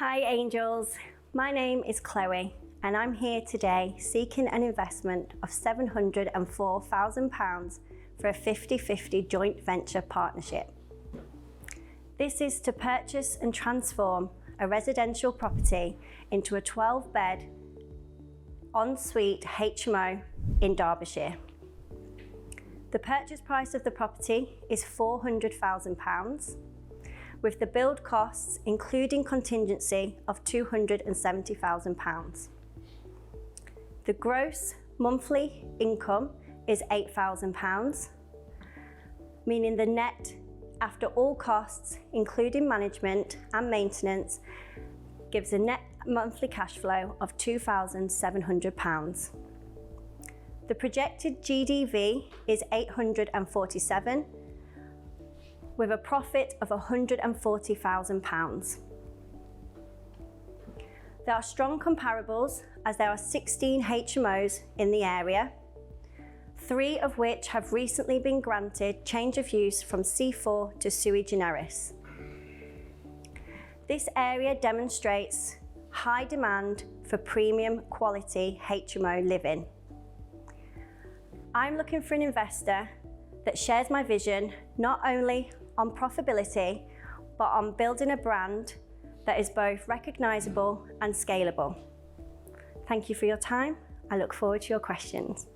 Hi Angels, my name is Chloe and I'm here today seeking an investment of £704,000 for a 50-50 joint venture partnership. This is to purchase and transform a residential property into a 12-bed ensuite HMO in Derbyshire. The purchase price of the property is £400,000 with the build costs including contingency of £270,000. The gross monthly income is £8,000, meaning the net after all costs, including management and maintenance, gives a net monthly cash flow of £2,700. The projected GDV is 847, with a profit of £140,000. There are strong comparables as there are 16 HMOs in the area, 3 of which have recently been granted change of use from C4 to sui generis. This area demonstrates high demand for premium quality HMO living. I'm looking for an investor that shares my vision not only on profitability, but on building a brand that is both recognisable and scalable. Thank you for your time. I look forward to your questions.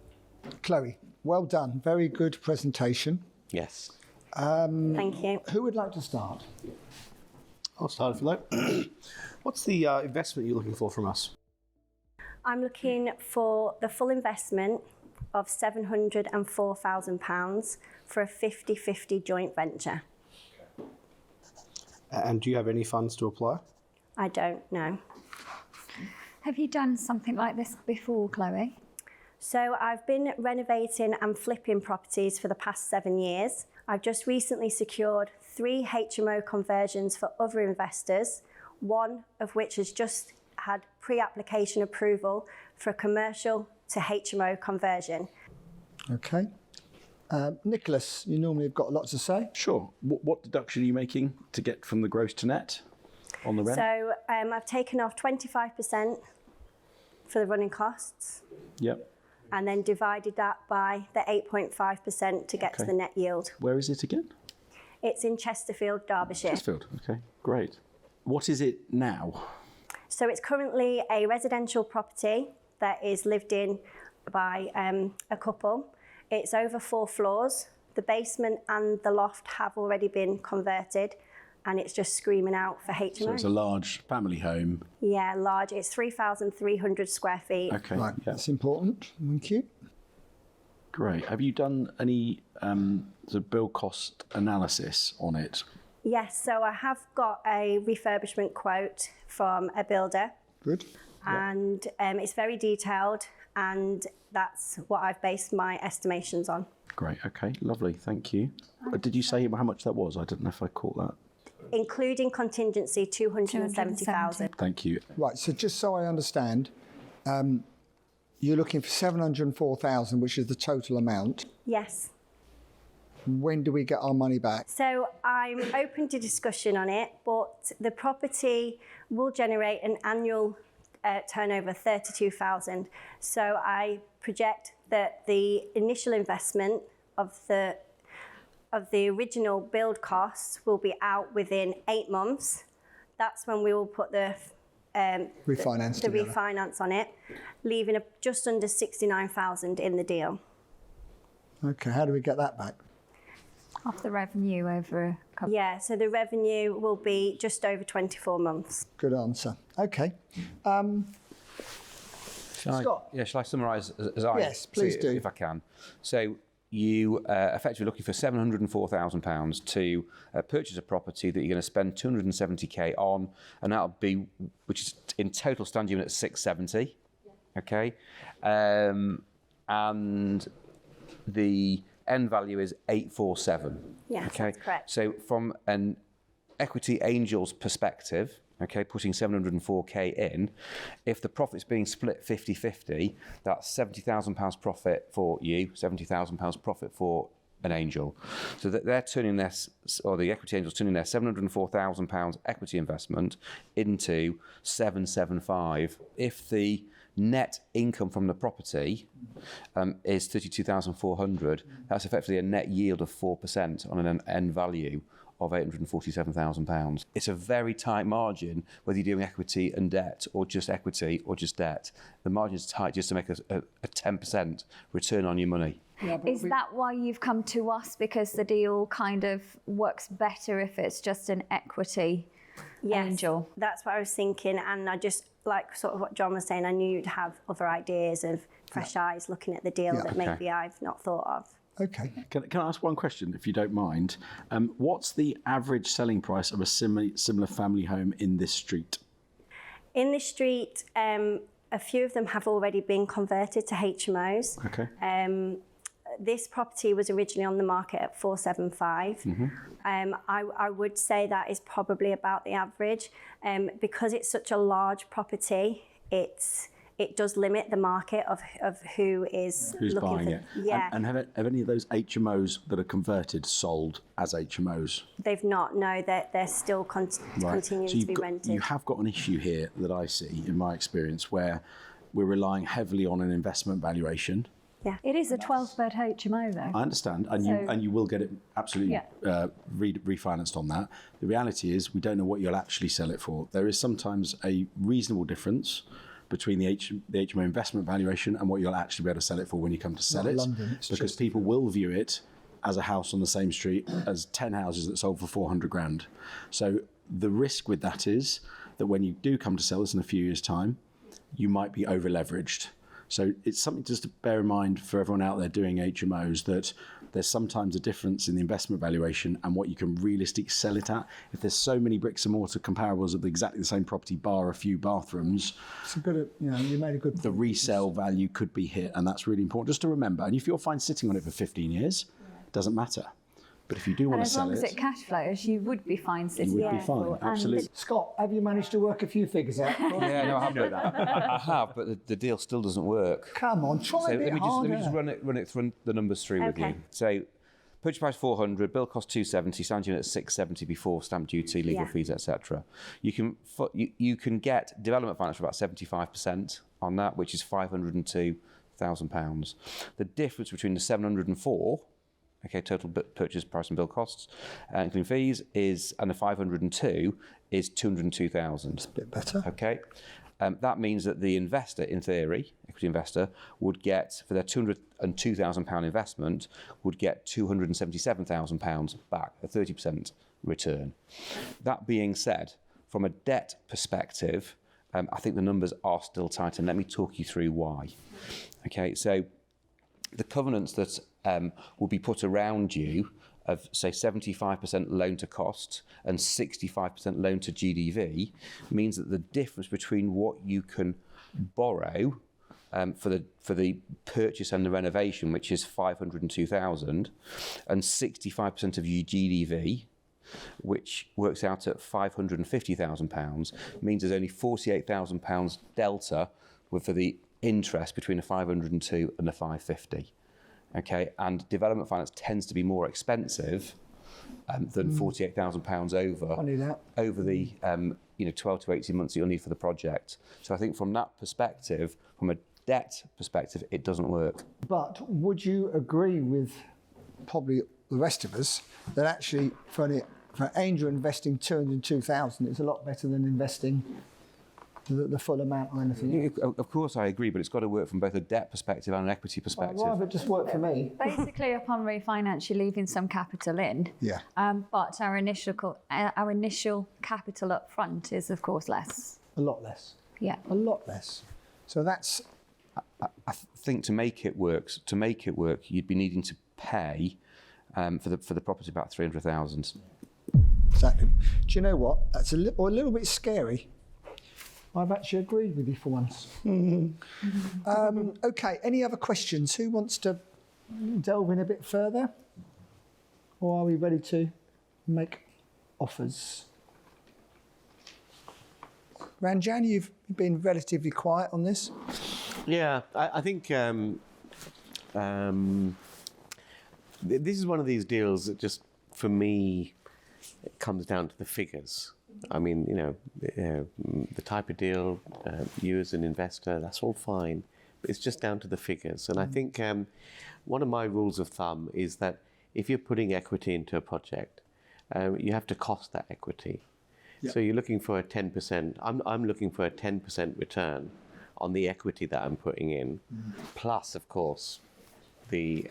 Chloe, well done. Very good presentation. Yes. Thank you. Who would like to start? I'll start if you like. What's the investment you're looking for from us? I'm looking for the full investment of £704,000 for a 50-50 joint venture. And do you have any funds to apply? I don't know. Have you done something like this before, Chloe? So I've been renovating and flipping properties for the past 7 years. I've just recently secured 3 HMO conversions for other investors, one of which has just had pre-application approval for a commercial to HMO conversion. Okay. Nicholas, you normally have got lots to say. Sure. What deduction are you making to get from the gross to net on the rent? So I've taken off 25% for the running costs. Yep. And then divided that by the 8.5% to get to the net yield. Where is it again? It's in Chesterfield, Derbyshire. Chesterfield, okay, great. What is it now? So it's currently a residential property that is lived in by a couple. It's over 4 floors. The basement and the loft have already been converted and it's just screaming out for HMO. So it's a large family home. Yeah, large. It's 3,300 square feet. Okay, right, that's important. Thank you. Great. Have you done any sort of build cost analysis on it? Yes, so I have got a refurbishment quote from a builder. Good. And it's very detailed and that's what I've based my estimations on. Great, okay, lovely, thank you. Did you say how much that was? I don't know if I caught that. Including contingency, 270,000. Thank you. Right, so just so I understand, you're looking for 704,000, which is the total amount. Yes. When do we get our money back? So I'm open to discussion on it, but the property will generate an annual turnover of 32,000. So I project that the initial investment of the original build costs will be out within 8 months. That's when we will put the refinance on it, leaving just under 69,000 in the deal. Okay, how do we get that back? Off the revenue over a couple. Yeah, so the revenue will be just over 24 months. Good answer. Okay. Scott? Shall I summarise as I Yes, please do. if I can? So you effectively looking for £704,000 to purchase a property that you're going to spend 270k on, and that'll be, which is in total stand unit at 670. Okay, and the end value is 847. Yes, okay? That's correct. So from an equity angel's perspective, okay, putting 704k in, if the profit's being split 50-50, that's £70,000 profit for you, £70,000 profit for an angel. So that they're turning their, or the equity angel's turning their £704,000 equity investment into 775. If the net income from the property is 32,400, that's effectively a net yield of 4% on an end value of £847,000. It's a very tight margin, whether you're doing equity and debt, or just equity or just debt. The margin is tight just to make a 10% return on your money. Yeah, but Is that why you've come to us? Because the deal kind of works better if it's just an equity angel? That's what I was thinking, and I just, like sort of what John was saying, I knew you'd have other ideas of fresh eyes looking at the deal that maybe I've not thought of. Okay. Can I ask one question, if you don't mind? What's the average selling price of a similar family home in this street? In this street, a few of them have already been converted to HMOs. Okay. This property was originally on the market at 475. I would say that is probably about the average. Because it's such a large property, it does limit the market of who's looking buying for it. Yeah. And have any of those HMOs that are converted sold as HMOs? They've not. No, they're still continuing to be rented. You have got an issue here that I see in my experience where we're relying heavily on an investment valuation. Yeah. It is a 12-bed HMO, though. I understand, and you will get it absolutely refinanced on that. The reality is we don't know what you'll actually sell it for. There is sometimes a reasonable difference between the HMO investment valuation and what you'll actually be able to sell it for when you come to sell it. London, because people will view it as a house on the same street as 10 houses that sold for 400 grand. So the risk with that is that when you do come to sell this in a few years' time, you might be over leveraged. So it's something just to bear in mind for everyone out there doing HMOs, that there's sometimes a difference in the investment valuation and what you can realistically sell it at. If there's so many bricks and mortar comparables of exactly the same property, bar a few bathrooms, it's a good, you made a good the resale value could be hit, and that's really important just to remember. And if you're fine sitting on it for 15 years, it doesn't matter. But if you do want And to as sell long as it cash flows, you would be fine sitting you would be there. fine. Absolutely. Scott, have you managed to work a few figures out? Yeah, no, I have done that. I have, but the deal still doesn't work. Come on, try So a bit harder. let me just run the numbers through with Okay. you. So, purchase price 400, bill cost 270, stamp duty at 670 before stamp duty, legal fees, etc. You can get development finance for about 75% on that, which is £502,000. The difference between the 704, total purchase price and bill costs, including fees, and the 502 is 202,000. A bit better. Okay. That means that the investor, in theory, equity investor, would get, for their £202,000 investment, would get £277,000 back, a 30% return. That being said, from a debt perspective, I think the numbers are still tight, and let me talk you through why. Okay, so the covenants that will be put around you of, say, 75% loan to cost and 65% loan to GDV means that the difference between what you can borrow for the purchase and the renovation, which is 502,000, and 65% of your GDV, which works out at £550,000, means there's only £48,000 delta for the interest between the 502 and the 550. Okay, and development finance tends to be more expensive than £48,000 over the 12 to 18 months that you'll need for the project. So I think from that perspective, from a debt perspective, it doesn't work. But would you agree with probably the rest of us that actually for an angel investing 202,000 is a lot better than investing the full amount or anything? Of course I agree, but it's got to work from both a debt perspective and an equity perspective. Well, rather it just work for me. Basically, upon refinance, you're leaving some capital in. Yeah. But our initial capital up front is, of course, less. A lot less. Yeah. A lot less. So that's... I think to make it work, you'd be needing to pay for the property about 300,000. Exactly. Do you know what? That's a little bit scary. I've actually agreed with you for once. Okay, any other questions? Who wants to delve in a bit further? Or are we ready to make offers? Ranjan, you've been relatively quiet on this. Yeah, I think This is one of these deals that just, for me, it comes down to the figures. I mean, the type of deal, you as an investor, that's all fine. But it's just down to the figures. And I think one of my rules of thumb is that if you're putting equity into a project, you have to cost that equity. Yep. So you're looking for a 10%. I'm looking for a 10% return on the equity that I'm putting in, plus, of course, the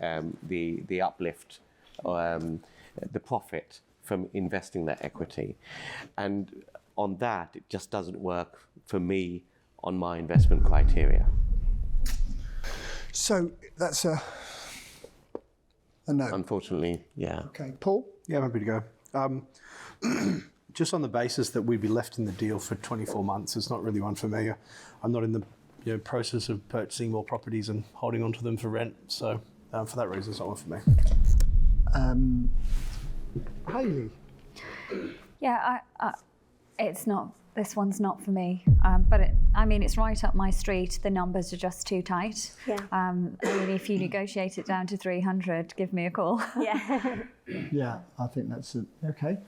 uplift, the profit from investing that equity. And on that, it just doesn't work for me on my investment criteria. So that's a no. Unfortunately, yeah. Okay, Paul? Yeah, I'm happy to go. Just on the basis that we'd be left in the deal for 24 months, it's not really one for me. I'm not in the process of purchasing more properties and holding on to them for rent. So for that reason, it's not one for me. Hayley? Yeah, it's not. This one's not for me. But it's right up my street. The numbers are just too tight. Yeah. If you negotiate it down to 300, give me a call. Yeah. Yeah, I think that's okay.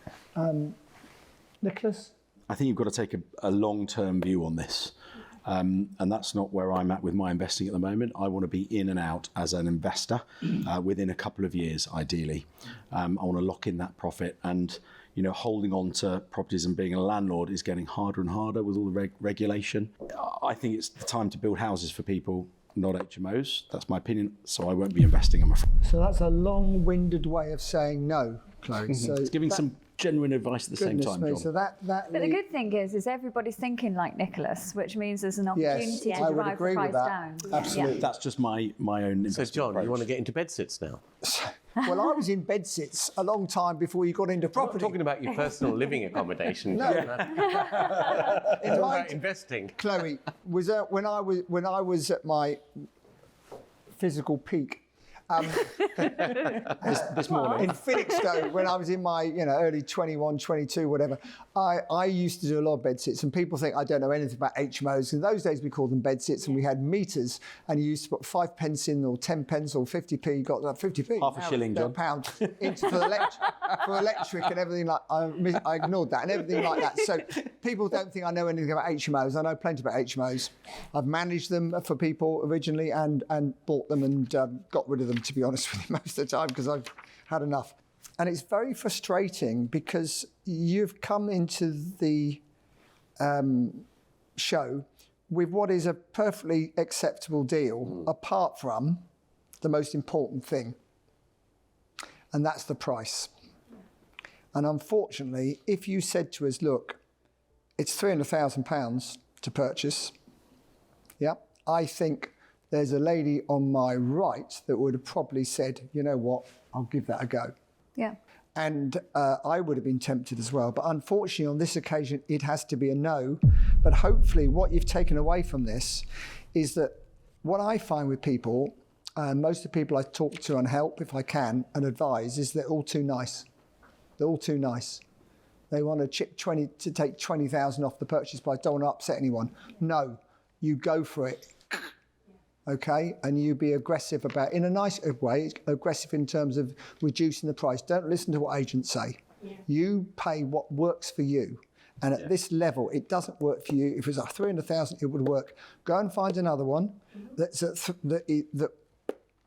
Nicholas? I think you've got to take a long-term view on this. And that's not where I'm at with my investing at the moment. I want to be in and out as an investor within a couple of years, ideally. I want to lock in that profit, and holding on to properties and being a landlord is getting harder and harder with all the regulation. I think it's the time to build houses for people, not HMOs. That's my opinion. So I won't be investing, I'm afraid. So that's a long-winded way of saying no, Chloe. So it's giving some genuine advice at the same time, John. So that But the good thing is everybody's thinking like Nicholas, which means there's an opportunity to I would drive agree the with price that. down. Absolutely. Yeah. That's just my own investment So, John, approach. you want to get into bedsits now? Well, I was in bedsits a long time before you got into I'm not property. talking about your personal living accommodation. No. Talking about investing. Chloe, was when I was at my physical peak. this morning. In Felixstowe, when I was in my early 21, 22, whatever, I used to do a lot of bedsit, and people think I don't know anything about HMOs. In those days, we called them bedsits, and we had meters, and you used to put 5 pence in, or 10 pence, or 50p. You got 50p, Half a shilling, John. pound, for electric and everything like. I ignored that and everything like that. So people don't think I know anything about HMOs. I know plenty about HMOs. I've managed them for people originally, and bought them and got rid of them, to be honest with you, most of the time, because I've had enough. And it's very frustrating because you've come into the show with what is a perfectly acceptable deal, apart from the most important thing, and that's the price. And unfortunately, if you said to us, look, it's £300,000 to purchase, yeah, I think there's a lady on my right that would have probably said, you know what, I'll give that a go. Yeah. And I would have been tempted as well. But unfortunately, on this occasion, it has to be a no. But hopefully what you've taken away from this is that what I find with people, most of the people I talk to and help, if I can, and advise, is they're all too nice. They're all too nice. They want to take 20,000 off the purchase price, don't want to upset anyone. No, you go for it. Okay, and you be aggressive about, in a nice way, aggressive in terms of reducing the price. Don't listen to what agents say. Yeah. You pay what works for you. And at this level, it doesn't work for you. If it was at 300,000, it would work. Go and find another one that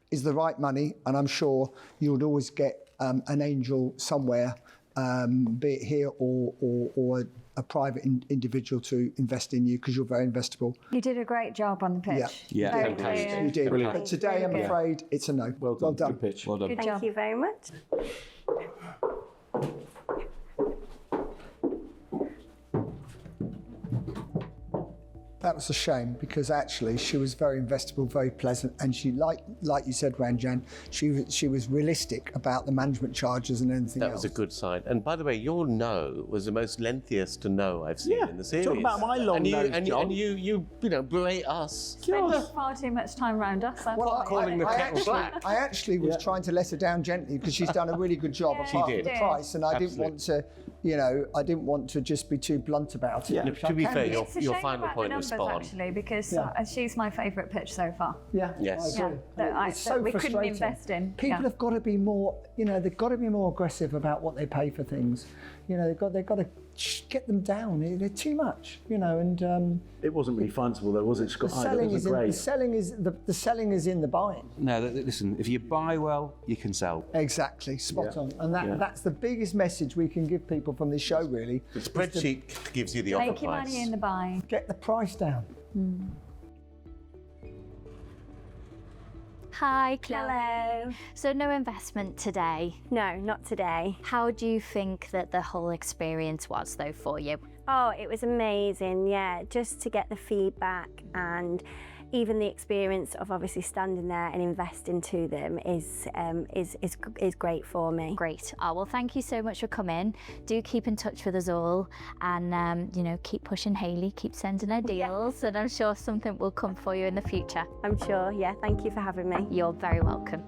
is the right money, and I'm sure you would always get an angel somewhere, be it here or a private individual to invest in you, because you're very investable. You did a great job on the pitch. Yeah. Very Fantastic. clear. You did. Brilliant. But today, I'm afraid, it's a no. Well done. done. Good pitch. Well done. Good Thank job. you very much. That was a shame, because actually she was very investable, very pleasant, and she, like you said, Ranjan, she was realistic about the management charges and anything That else. was a good sign. And by the way, your no was the most lengthiest no I've seen in the series. Talk about my long nose, John. And you berate us. Spending far too much time around us. That's Well, why. calling the kettle black. I actually was trying to let her down gently, because she's done a really good job Yeah, apart she from did. the price, and I didn't Absolutely. want to, I didn't want to just be too blunt about it. To be fair, It's a your shame final about point the was respawn. actually, because Yeah. she's my favourite pitch so far. Yeah, Yes. I agree. That It's that so we couldn't frustrating. invest in. People Yeah. have got to be more, they've got to be more aggressive about what they pay for things. They've got to get them down. They're too much, and It wasn't really financeable though, was it, Scott? the selling is in the buying. No, listen, if you buy well, you can sell. Exactly, spot on. And that's the biggest message we can give people from this show, really. The spreadsheet gives you the offer Make your price. money in the buying. Get the price down. Hi, Chloe. Hello. So no investment today. No, not today. How do you think that the whole experience was, though, for you? Oh, it was amazing, yeah, just to get the feedback and even the experience of obviously standing there and investing to them is great for me. Great. Oh, well, thank you so much for coming. Do keep in touch with us all and, keep pushing Hayley, keep sending her deals, and I'm sure something will come for you in the future. I'm sure, yeah, thank you for having me. You're very welcome.